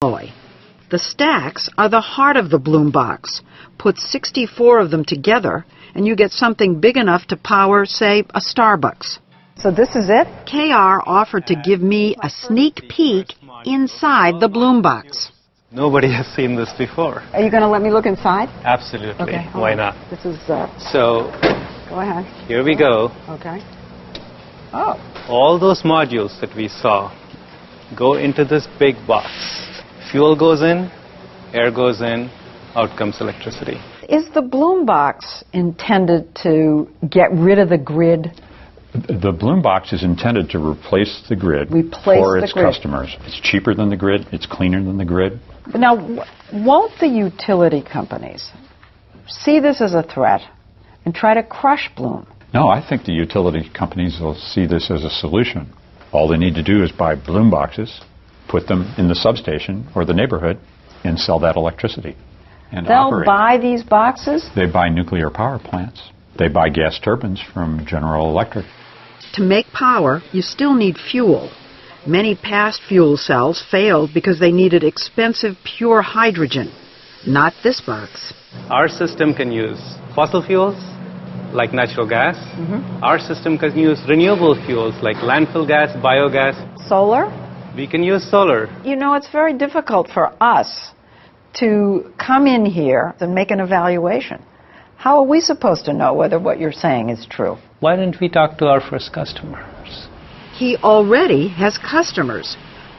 alloy. The stacks are the heart of the bloom box. Put 64 of them together, and you get something big enough to power, say, a Starbucks. So this is it? KR offered to give me a sneak peek inside the bloom box. Nobody has seen this before. Are you going to let me look inside? Absolutely. Okay. Why not? This is, So, go ahead. here we go. Okay. Oh. All those modules that we saw go into this big box. Fuel goes in, air goes in, out comes electricity. Is the bloom box intended to get rid of the grid? The bloom box is intended to replace the grid for its customers. It's cheaper than the grid. It's cleaner than the grid. Now, won't the utility companies see this as a threat and try to crush Bloom? No, I think the utility companies will see this as a solution. All they need to do is buy bloom boxes, put them in the substation or the neighborhood, and sell that electricity. And They'll buy these boxes? They buy nuclear power plants. They buy gas turbines from General Electric. To make power, you still need fuel. Many past fuel cells failed because they needed expensive pure hydrogen. Not this box. Our system can use fossil fuels, like natural gas. Our system can use renewable fuels, like landfill gas, biogas. Solar? We can use solar. You know, it's very difficult for us to come in here and make an evaluation. How are we supposed to know whether what you're saying is true? Why didn't we talk to our first customers? He already has customers.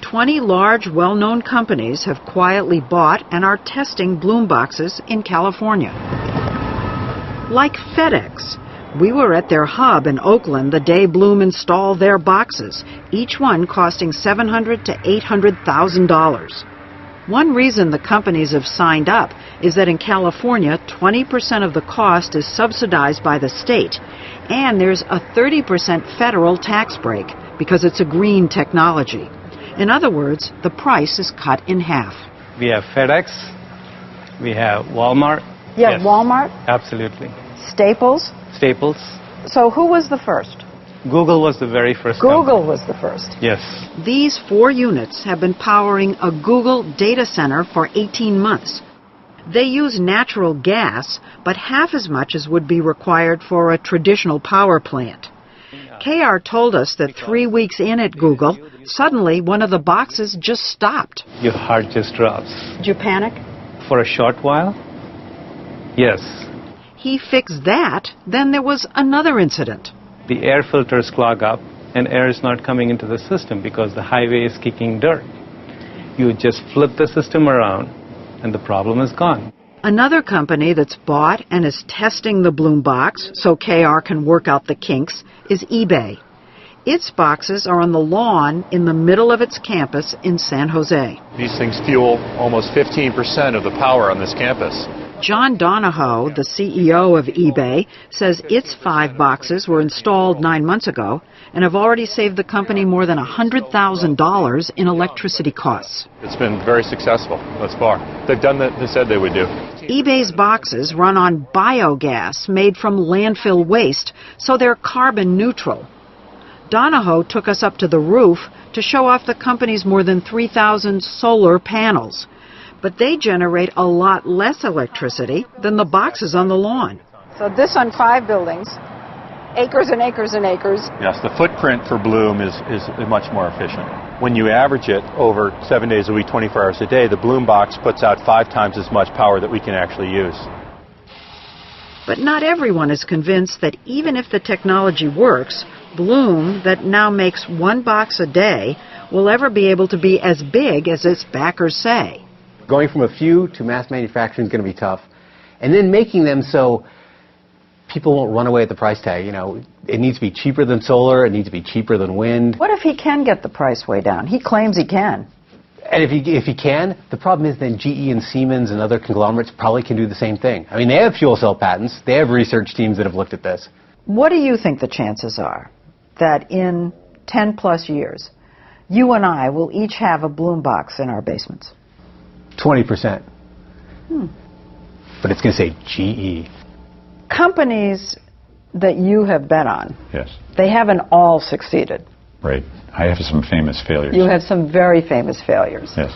20 large, well-known companies have quietly bought and are testing bloom boxes in California. Like FedEx. We were at their hub in Oakland the day Bloom installed their boxes, each one costing $700,000 to $800,000. One reason the companies have signed up is that in California, 20% of the cost is subsidized by the state, and there's a 30% federal tax break because it's a green technology. In other words, the price is cut in half. We have FedEx, we have Walmart. Yeah, yes. Walmart? Absolutely. Staples? Staples. So who was the first? Google was the very first Google was the first. Yes. These 4 units have been powering a Google data center for 18 months. They use natural gas, but half as much as would be required for a traditional power plant. KR told us that 3 weeks in at Google, suddenly one of the boxes just stopped. Your heart just drops. Did you panic? For a short while? Yes. He fixed that, then there was another incident. The air filters clog up and air is not coming into the system because the highway is kicking dirt. You just flip the system around and the problem is gone. Another company that's bought and is testing the bloom box so KR can work out the kinks is eBay. Its boxes are on the lawn in the middle of its campus in San Jose. These things fuel almost 15% of the power on this campus. John Donahoe, the CEO of eBay, says its 5 boxes were installed 9 months ago and have already saved the company more than $100,000 in electricity costs. It's been very successful thus far. They've done what they said they would do. eBay's boxes run on biogas made from landfill waste, so they're carbon neutral. Donahoe took us up to the roof to show off the company's more than 3,000 solar panels. But they generate a lot less electricity than the boxes on the lawn. So this on 5 buildings, acres and acres and acres. Yes, the footprint for Bloom is much more efficient. When you average it over 7 days a week, 24 hours a day, the Bloom box puts out 5 times as much power that we can actually use. But not everyone is convinced that even if the technology works, Bloom, that now makes 1 box a day, will ever be able to be as big as its backers say. Going from a few to mass manufacturing is going to be tough. And then making them so people won't run away at the price tag. You know, it needs to be cheaper than solar. It needs to be cheaper than wind. What if he can get the price way down? He claims he can. And if he can, the problem is then GE and Siemens and other conglomerates probably can do the same thing. I mean, they have fuel cell patents. They have research teams that have looked at this. What do you think the chances are that in 10 plus years, you and I will each have a bloom box in our basements? 20%. But it's going to say GE. Companies that you have bet on, Yes. they haven't all succeeded. Right. I have some famous failures. You have some very famous failures. Yes.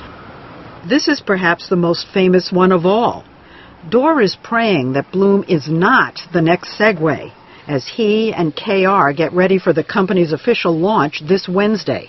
This is perhaps the most famous one of all. Dorr is praying that Bloom is not the next Segway, as he and KR get ready for the company's official launch this Wednesday.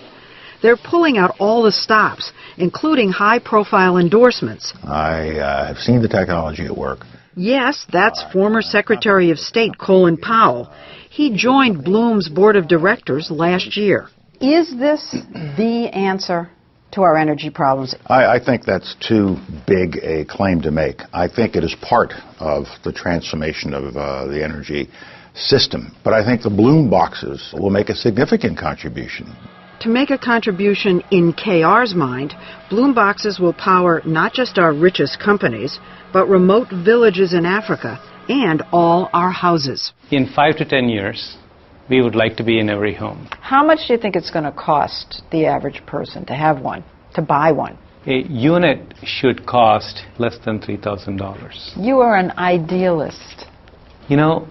They're pulling out all the stops, including high-profile endorsements. I have seen the technology at work. Yes, that's former Secretary of State Colin Powell. He joined Bloom's board of directors last year. Is this the answer to our energy problems? I think that's too big a claim to make. I think it is part of the transformation of the energy system. But I think the Bloom boxes will make a significant contribution. To make a contribution in KR's mind, Bloom boxes will power not just our richest companies, but remote villages in Africa and all our houses. In 5 to 10 years, we would like to be in every home. How much do you think it's going to cost the average person to have one, to buy one? A unit should cost less than $3,000. You are an idealist. You know,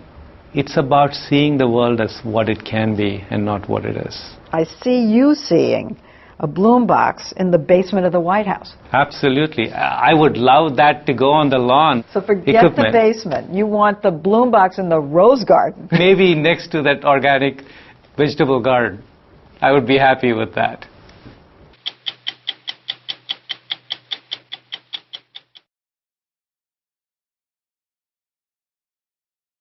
it's about seeing the world as what it can be and not what it is. I see you seeing a Bloom box in the basement of the White House. Absolutely. I would love that to go on the lawn. So forget the basement. You want the Bloom box in the rose garden. Maybe next to that organic vegetable garden. I would be happy with that.